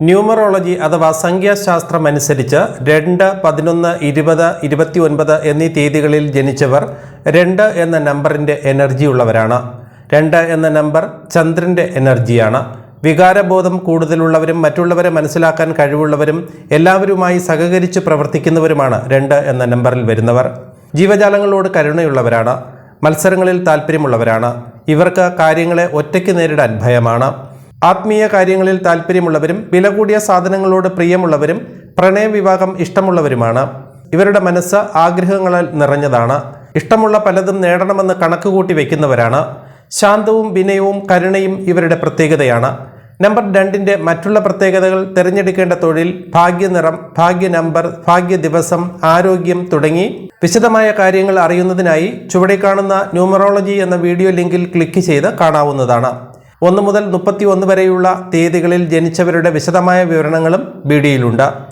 Numerology അഥവാ സംഖ്യാശാസ്ത്രം അനുസരിച്ച് 2, 11, 20, 29 എന്നീ തീയതികളിൽ ജനിച്ചവർ 2 എന്ന നമ്പറിൻ്റെ എനർജി ഉള്ളവരാണ്. 2 എന്ന നമ്പർ ചന്ദ്രൻ്റെ എനർജിയാണ്. വികാരബോധം കൂടുതലുള്ളവരും മറ്റുള്ളവരെ മനസ്സിലാക്കാൻ കഴിവുള്ളവരും എല്ലാവരുമായി സഹകരിച്ച് പ്രവർത്തിക്കുന്നവരുമാണ് 2 എന്ന നമ്പറിൽ വരുന്നവർ. ജീവജാലങ്ങളോട് കരുണയുള്ളവരാണ്. മത്സരങ്ങളിൽ താല്പര്യമുള്ളവരാണ്. ഇവർക്ക് കാര്യങ്ങളെ ഒറ്റയ്ക്ക് നേരിടാൻ ഭയമാണ്. ആത്മീയ കാര്യങ്ങളിൽ താല്പര്യമുള്ളവരും വില കൂടിയ സാധനങ്ങളോട് പ്രിയമുള്ളവരും പ്രണയവിവാഹം ഇഷ്ടമുള്ളവരുമാണ്. ഇവരുടെ മനസ്സ് ആഗ്രഹങ്ങളാൽ നിറഞ്ഞതാണ്. ഇഷ്ടമുള്ള പലതും നേടണമെന്ന് കണക്കുകൂട്ടി വയ്ക്കുന്നവരാണ്. ശാന്തവും വിനയവും കരുണയും ഇവരുടെ പ്രത്യേകതയാണ്. നമ്പർ 2ൻ്റെ മറ്റുള്ള പ്രത്യേകതകൾ തിരഞ്ഞെടുക്കേണ്ട തൊഴിൽ, ഭാഗ്യനിറം, ഭാഗ്യ നമ്പർ, ഭാഗ്യ ദിവസം, ആരോഗ്യം തുടങ്ങി വിശദമായ കാര്യങ്ങൾ അറിയുന്നതിനായി ചുവടെ കാണുന്ന ന്യൂമറോളജി എന്ന വീഡിയോ ലിങ്കിൽ ക്ലിക്ക് ചെയ്ത് കാണാവുന്നതാണ്. 1 മുതൽ 31 വരെയുള്ള തീയതികളിൽ ജനിച്ചവരുടെ വിശദമായ വിവരണങ്ങളും വീഡിയോയിലുണ്ട്.